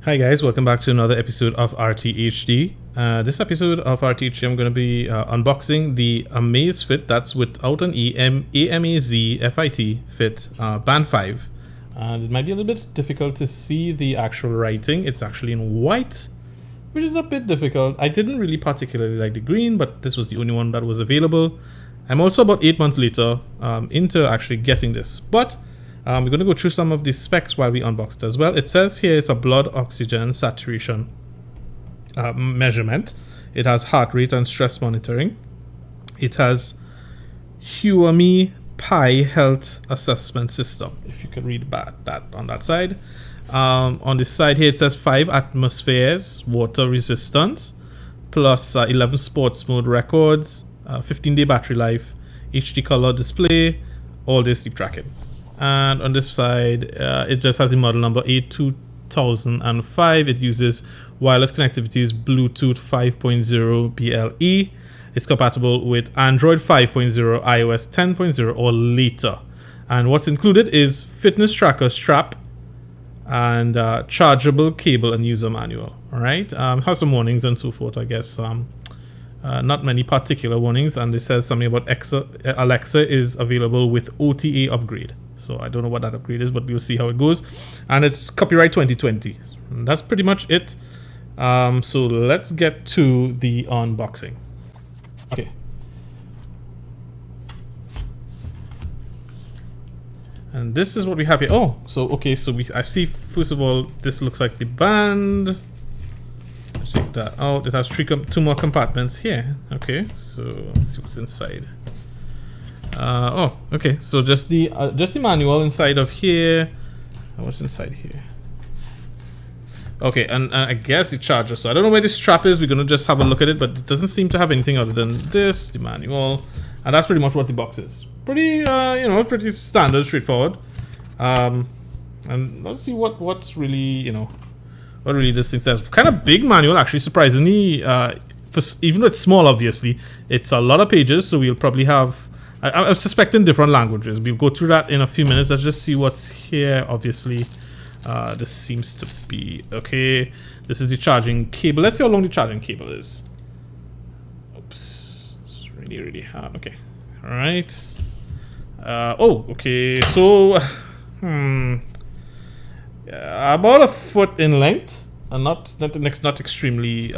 Hi guys, welcome back to another episode of RTHD. This episode of RTHD, I'm going to be unboxing the Amazfit, that's without an AMAZFIT Fit Band 5. And it might be a little bit difficult to see the actual writing. It's actually in white, which is a bit difficult. I didn't really particularly like the green, but this was the only one that was available. I'm also about 8 months later into actually getting this, but we're going to go through some of the specs while we unbox it as well. It says here it's a blood oxygen saturation measurement. It has heart rate and stress monitoring. It has Huami Pi health assessment system, if you can read that on that side. On this side here it says 5 atmospheres water resistance, plus 11 sports mode records, 15-day battery life, HD color display, all-day sleep tracking. And on this side, it just has the model number A2005. It uses wireless connectivity's Bluetooth 5.0 BLE. It's compatible with Android 5.0, iOS 10.0 or later. And what's included is fitness tracker strap and chargeable cable and user manual. All right, it has some warnings and so forth, I guess. Not many particular warnings, and it says something about Alexa is available with OTA upgrade. So I don't know what that upgrade is, but we'll see how it goes. And it's copyright 2020. And that's pretty much it. So let's get to the unboxing. Okay. And this is what we have here. Oh, so okay, so I see, first of all, this looks like the band. Let's take that out. It has two more compartments here. Okay, so let's see what's inside. Oh, okay. So just the manual inside of here. What's inside here? Okay, and I guess the charger. So I don't know where this strap is. We're gonna just have a look at it, but it doesn't seem to have anything other than this, the manual, and that's pretty much what the box is. Pretty, pretty standard, straightforward. And let's see what's really, what really this thing says. Kind of big manual, actually, surprisingly. Even though it's small, obviously, it's a lot of pages. So we'll probably have. I was suspecting different languages. We'll go through that in a few minutes. Let's just see what's here. Obviously, this seems to be okay. This is the charging cable. Let's see how long the charging cable is. Oops, it's really hard. Okay, all right. Oh, okay. So, about a foot in length, and not extremely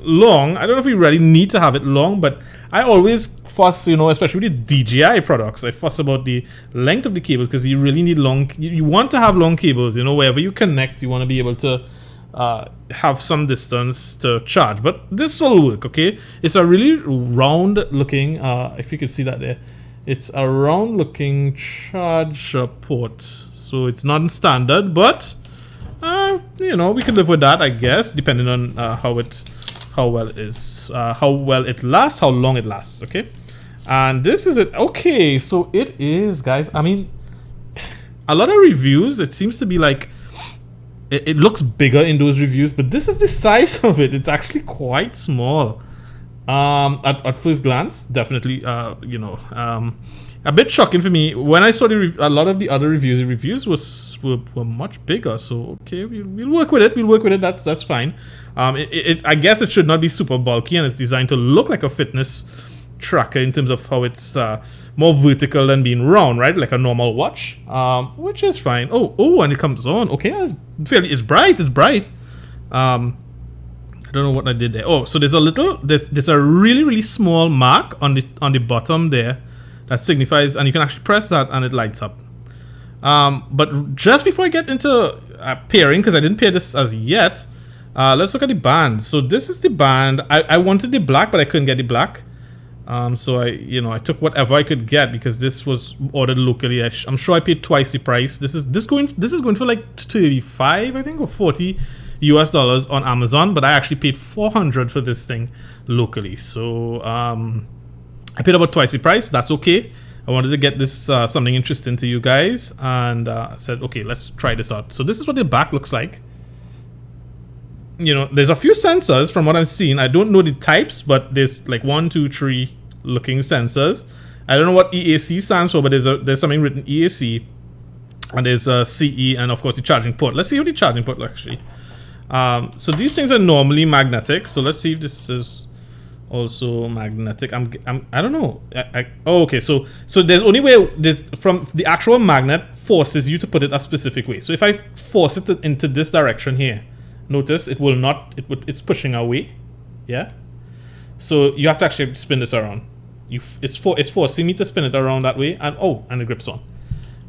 long. I don't know if we really need to have it long, but I always fuss, especially with the DJI products, I fuss about the length of the cables because you really need long. You want to have long cables, wherever you connect, you want to be able to have some distance to charge. But this will work, okay? It's a really round looking, if you can see that there, it's a round looking charger port. So it's not standard, but we can live with that, I guess, depending on how well it is, how well it lasts, how long it lasts. Okay, and this is it. Okay, so it is, guys. I mean, a lot of reviews, it seems to be like it looks bigger in those reviews, but this is the size of it. It's actually quite small. At first glance, definitely, a bit shocking for me when I saw a lot of the other reviews. The reviews were much bigger. So okay, we'll work with it. We'll work with it. That's fine. I guess it should not be super bulky, and it's designed to look like a fitness tracker in terms of how it's more vertical than being round, right? Like a normal watch, which is fine. Oh, and it comes on. Okay, it's bright. It's bright. I don't know what I did there. Oh, so there's a really small mark on the bottom there that signifies, and you can actually press that and it lights up. But just before I get into pairing, because I didn't pair this as yet, let's look at the band. So this is the band. I wanted the black, but I couldn't get the black. So I took whatever I could get because this was ordered locally. I'm sure I paid twice the price. This is going for like 35, I think, or 40 US dollars on Amazon, but I actually paid 400 for this thing locally. So I paid about twice the price. That's okay. I wanted to get this something interesting to you guys, and I said, okay, let's try this out. So this is what the back looks like. There's a few sensors from what I've seen. I don't know the types, but there's like 1, 2, 3 looking sensors. I don't know what EAC stands for, but there's something written EAC. And there's a CE and of course the charging port. Let's see what the charging port looks actually. So these things are normally magnetic. So let's see if this is also magnetic. I don't know. Oh, okay. So there's only way this from the actual magnet forces you to put it a specific way. So if I force it into this direction here, notice it will not. It's pushing away. Yeah. So you have to actually spin this around. It's forcing me to spin it around that way, and it grips on.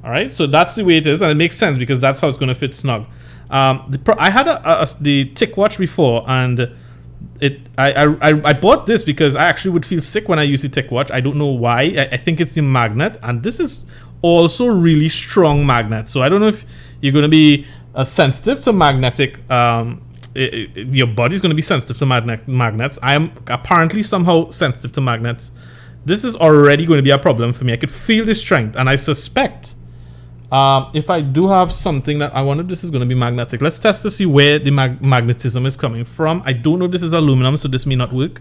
All right. So that's the way it is, and it makes sense because that's how it's going to fit snug. I had the TicWatch before, and I bought this because I actually would feel sick when I use the TicWatch. I don't know why. I think it's the magnet, and this is also really strong magnet. So I don't know if you're going to be sensitive to magnetic. Your body's going to be sensitive to magnets. I am apparently somehow sensitive to magnets. This is already going to be a problem for me. I could feel the strength, and I suspect if I do have something that I wonder if this is going to be magnetic. Let's test to see where the magnetism is coming from. I don't know if this is aluminum, so this may not work.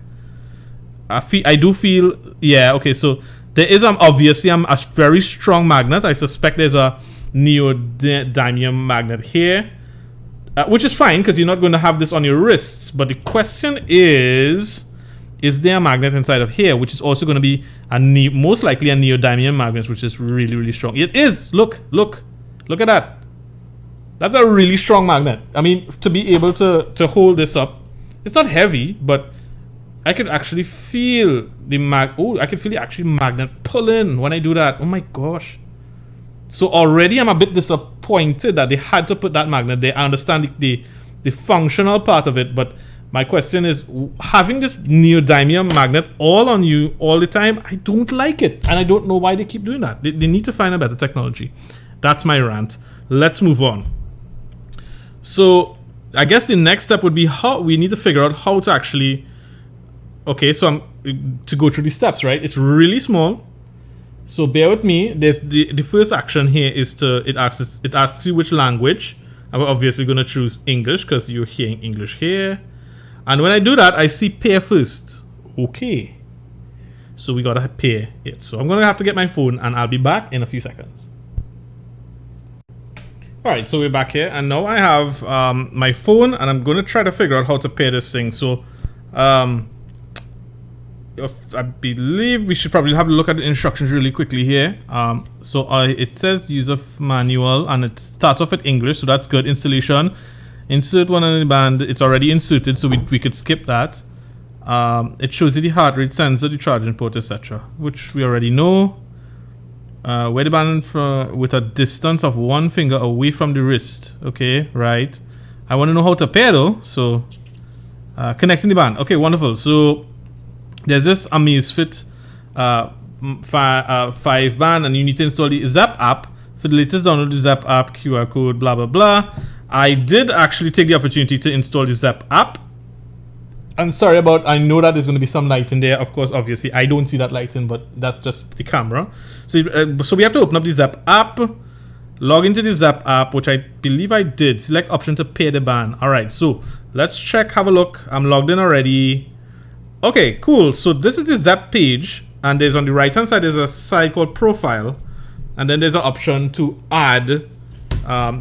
I do feel, yeah, okay, so there is obviously a very strong magnet. I suspect there's a neodymium magnet here, which is fine because you're not going to have this on your wrists. But the question is there a magnet inside of here, which is also going to be most likely a neodymium magnet, which is really, really strong. It is. Look at that. That's a really strong magnet. I mean, to be able to hold this up, it's not heavy, but I could actually feel I could feel the actual magnet pull in when I do that. Oh my gosh. So already I'm a bit disappointed that they had to put that magnet there. I understand the functional part of it, but my question is, having this neodymium magnet all on you all the time, I don't like it. And I don't know why they keep doing that. They need to find a better technology. That's my rant. Let's move on. So I guess the next step would be how we need to figure out how to actually... Okay, so to go through the steps, right? It's really small. So bear with me. There's the first action here is it asks you which language. I'm obviously going to choose English because you're hearing English here. And when I do that, I see pair first. Okay. So we gotta pair it. So I'm gonna have to get my phone, and I'll be back in a few seconds. Alright, so we're back here, and now I have my phone, and I'm gonna try to figure out how to pair this thing. So I believe we should probably have a look at the instructions really quickly here. It says user manual, and it starts off with English, so that's good. Installation. Insert one on the band. It's already inserted, so we could skip that. It shows you the heart rate sensor, the charging port, etc., which we already know. Wear the band with a distance of 1 finger away from the wrist. Okay, right. I want to know how to pair though. So connecting the band. Okay, wonderful. So there's this Amazfit 5 band, and you need to install the Zap app. For the latest, download the Zap app, QR code, blah blah blah. I did actually take the opportunity to install the Zap app. I'm sorry I know that there's going to be some light in there. Of course, obviously, I don't see that light in, but that's just the camera. So we have to open up the Zap app, log into the Zap app, which I believe I did. Select option to pair the band. All right, so let's check, have a look. I'm logged in already. Okay, cool. So this is the Zap page, and there's on the right-hand side, there's a side called Profile, and then there's an option to add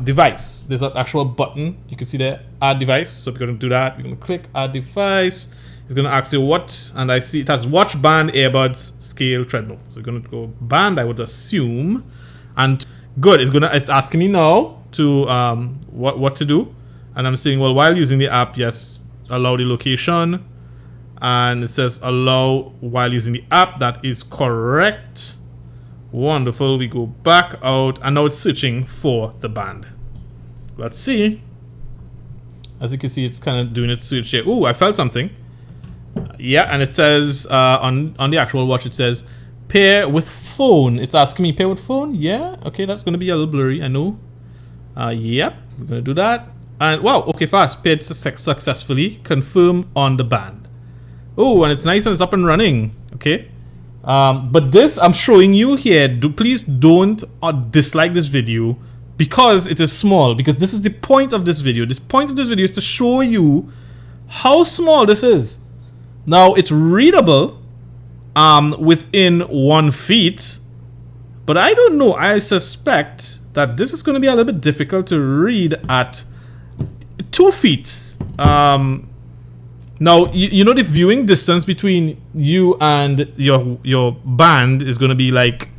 device. There's an actual button you can see there, add device. So we're going to do that. We're going to click add device. It's going to ask you what, and I see it has watch, band, earbuds, scale, treadmill. So we're going to go band, I would assume, and good. It's asking me now to what to do, and I'm saying, well, while using the app, yes, allow the location, and it says allow while using the app. That is correct. Wonderful. We go back out, and now it's searching for the band. Let's see. As you can see, it's kind of doing its search here. Ooh, I felt something. Yeah, and it says on the actual watch, it says pair with phone. It's asking me pair with phone. Yeah, okay, that's going to be a little blurry, I know. Yep, we're going to do that. And wow, okay, fast. Paired successfully. Confirm on the band. Oh, and it's nice and it's up and running. Okay. But this I'm showing you here, please don't dislike this video because it is small, because this is the point of this video. This point of this video is to show you how small this is. Now it's readable within 1 feet, but I don't know, I suspect that this is going to be a little bit difficult to read at 2 feet. Now, you know the viewing distance between you and your band is going to be like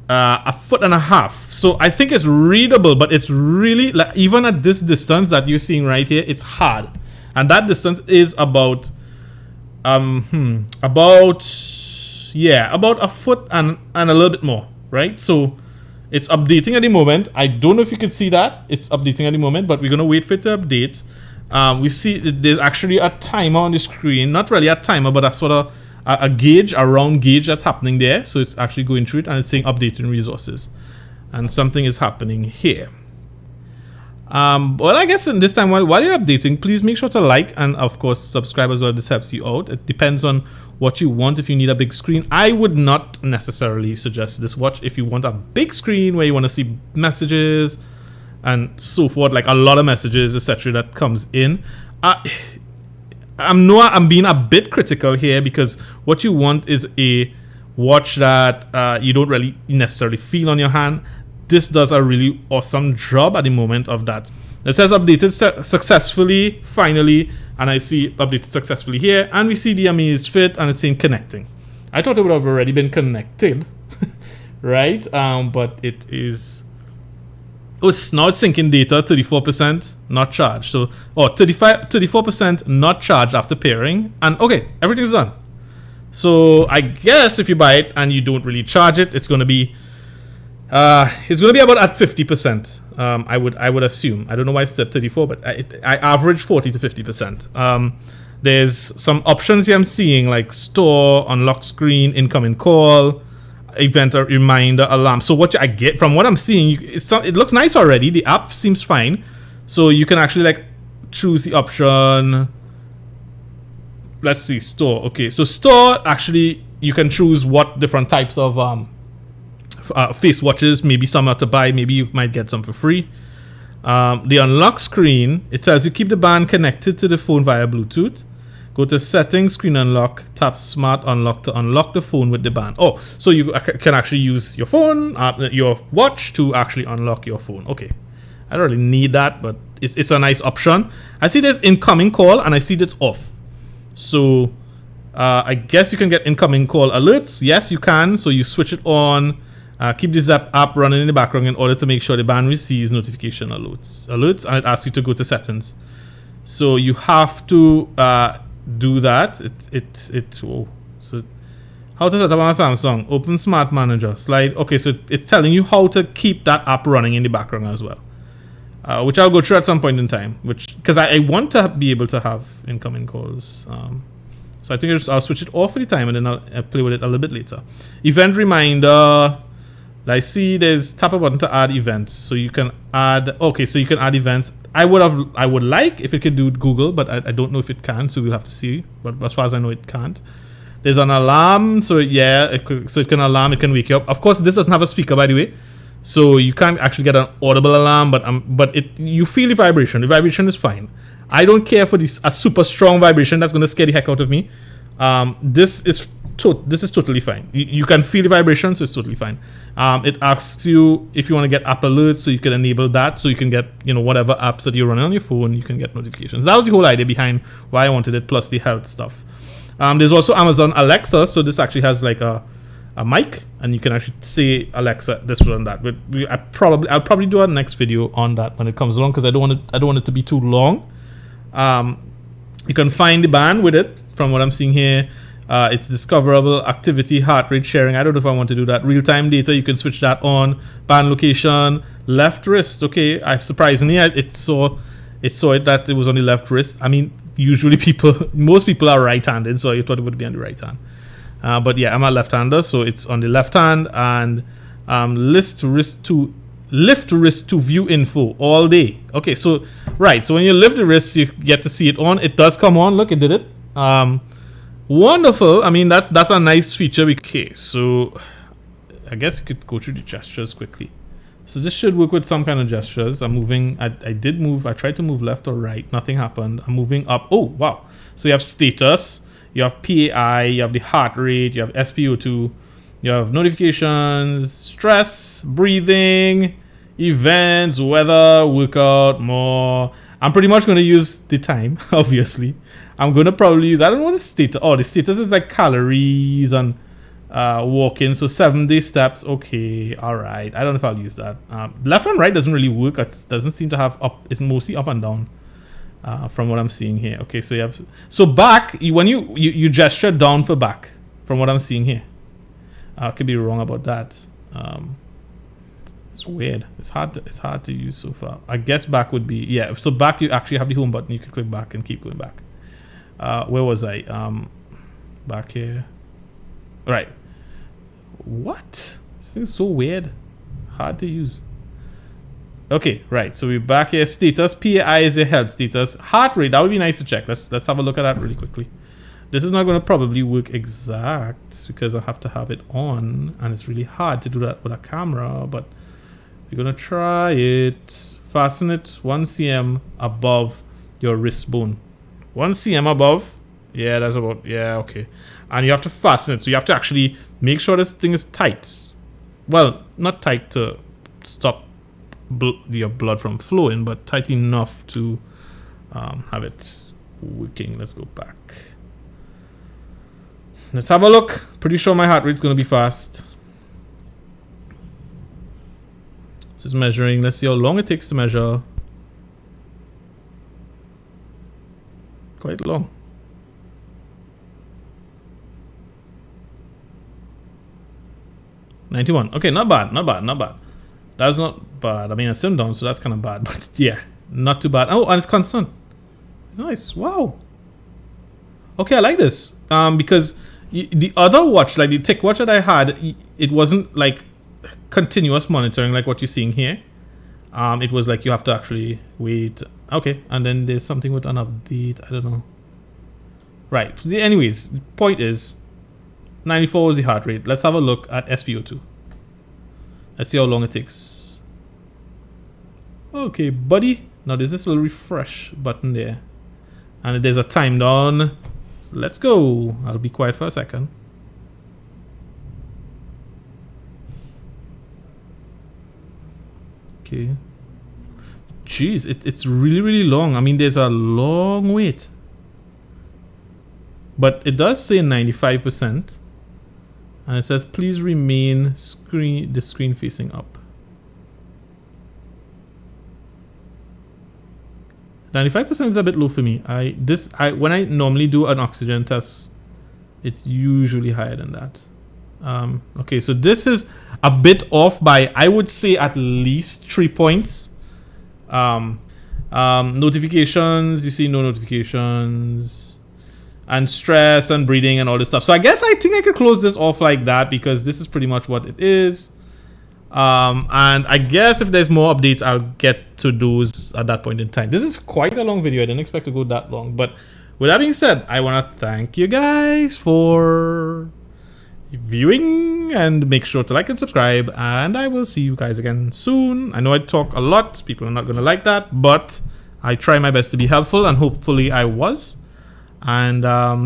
1.5 feet. So I think it's readable, but it's really, like, even at this distance that you're seeing right here, it's hard. And that distance is about about 1 foot and a little bit more, right? So it's updating at the moment. I don't know if you can see that. It's updating at the moment, but we're going to wait for it to update. We see there's actually a timer on the screen. Not really a timer, but a sort of a gauge, a round gauge that's happening there. So it's actually going through it, and it's saying updating resources. And something is happening here. Well, I guess in this time, while you're updating, please make sure to like and, of course, subscribe as well. This helps you out. It depends on what you want. If you need a big screen, I would not necessarily suggest this watch. If you want a big screen where you want to see messages and so forth, like a lot of messages, etc., that comes in, I'm being a bit critical here, because what you want is a watch that you don't really necessarily feel on your hand. This does a really awesome job at the moment of that. It says updated successfully, finally, and I see updated successfully here, and we see the Amazfit, and it's saying connecting. I thought it would have already been connected, right? But it is. Oh, now it's syncing data, 34% not charged. So, 34% not charged after pairing, and okay, everything's done. So I guess if you buy it and you don't really charge it, it's going to be about at 50%. I would assume. I don't know why it's at 34, but I average 40 to 50%. There's some options here I'm seeing, like store, unlocked screen, incoming call, event reminder, alarm. So what I get from what I'm seeing, it looks nice already. The app seems fine. So you can actually like choose the option. Let's see, store. Okay, so store, actually you can choose what different types of face watches. Maybe some are to buy, maybe you might get some for free. The unlock screen, it tells you keep the band connected to the phone via Bluetooth. Go to settings, screen unlock, tap smart unlock to unlock the phone with the band. Oh, so you can actually use your phone, your watch to actually unlock your phone. Okay, I don't really need that, but it's a nice option. I see there's incoming call, and I see that's off. So I guess you can get incoming call alerts. Yes, you can. So you switch it on. Keep this app running in the background in order to make sure the band receives notification alerts, and it asks you to go to settings. So you have to do that. So how to set up on a Samsung? Open Smart Manager, slide. Okay, so it's telling you how to keep that app running in the background as well, which I'll go through at some point in time. Because I want to be able to have incoming calls. So I think I'll switch it off for the time, and then I'll play with it a little bit later. Event reminder. I see there's tap a button to add events, so you can add. Okay, so you can add events. I would like if it could do Google, but I don't know if it can, so we'll have to see. But as far as I know, it can't. There's an alarm, so yeah, it can alarm, it can wake you up. Of course, this doesn't have a speaker, by the way, so you can't actually get an audible alarm. But you feel the vibration. The vibration is fine. I don't care for a super strong vibration that's gonna scare the heck out of me. This is totally fine. You can feel the vibration, so it's totally fine. It asks you if you want to get app alerts, so you can enable that, so you can get whatever apps that you're running on your phone, you can get notifications. That was the whole idea behind why I wanted it, plus the health stuff. There's also Amazon Alexa, so this actually has like a mic, and you can actually say Alexa this and that. But I'll probably do a next video on that when it comes along, because I don't want it to be too long. You can find the band with it from what I'm seeing here. It's discoverable, activity, heart rate sharing. I don't know if I want to do that. Real-time data, you can switch that on. Band location, left wrist. Okay, surprisingly, it saw it that it was on the left wrist. I mean, usually most people are right-handed, so I thought it would be on the right hand. But yeah, I'm a left-hander, so it's on the left hand. And lift wrist to view info all day. Okay, so right, so when you lift the wrist, you get to see it on. It does come on. Look, it did it. Wonderful. I mean, that's a nice feature. Okay, so I guess you could go through the gestures quickly. So this should work with some kind of gestures. I'm moving. I did move. I tried to move left or right. Nothing happened. I'm moving up. Oh, wow. So you have status. You have PAI. You have the heart rate. You have SpO2. You have notifications, stress, breathing. events, weather, workout, more. I'm pretty much going to use the time, obviously. I'm going to probably use, I don't know what the status, oh, the status is like calories and walking, so 7-day steps, okay, all right. I don't know if I'll use that. Left and right doesn't really work, it doesn't seem to have up, it's mostly up and down from what I'm seeing here. Okay, so you have, so back, when you gesture down for back, from what I'm seeing here. I could be wrong about that. It's weird. It's hard to use so far. I guess back would be, yeah. So back, you actually have the home button. You can click back and keep going back. Where was I? Back here. All right. What? This thing's so weird. Hard to use. Okay, right. So we're back here. Status. PAI is your health status. Heart rate. That would be nice to check. Let's have a look at that really quickly. This is not going to probably work exact because I have to have it on, and it's really hard to do that with a camera, but we're going to try it. Fasten it 1 cm above your wrist bone. 1 cm above. Yeah, that's about, yeah, okay. And you have to fasten it, so you have to actually make sure this thing is tight. Well, not tight to stop your blood from flowing, but tight enough to have it working. Let's go back. Let's have a look. Pretty sure my heart rate's going to be fast. This is measuring. Let's see how long it takes to measure. Quite long. $91. Okay, not bad. That's not bad. I mean, I simmed down, so that's kind of bad. But yeah, not too bad. Oh, and it's constant. It's nice. Wow. Okay, I like this. Because the other watch, like the Tick watch that I had, it wasn't like continuous monitoring like what you're seeing here. It was like you have to actually wait. Okay, and then there's something with an update. I don't know. Right. Anyways, the point is, 94 was the heart rate. Let's have a look at SpO2. Let's see how long it takes. Okay, buddy. Now there's this little refresh button there, and there's a time down. Let's go. I'll be quiet for a second. Okay. Jeez, it's really, really long. I mean, there's a long wait. But it does say 95%. And it says, please remain the screen facing up. 95% is a bit low for me. When I normally do an oxygen test, it's usually higher than that. Okay, so this is a bit off by, I would say, at least 3 points. Notifications, you see no notifications. And stress and breathing and all this stuff. So I guess I think I could close this off like that because this is pretty much what it is. And I guess if there's more updates, I'll get to those at that point in time. This is quite a long video. I didn't expect to go that long. But with that being said, I want to thank you guys for viewing, and make sure to like and subscribe, and I will see you guys again soon. I know I talk a lot. People are not going to like that, but I try my best to be helpful, and hopefully I was. And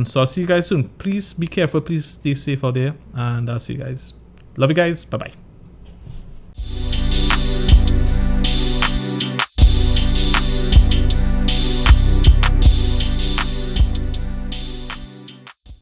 so I'll see you guys soon. Please be careful. Please stay safe out there, and I'll see you guys. Love you guys. Bye-bye.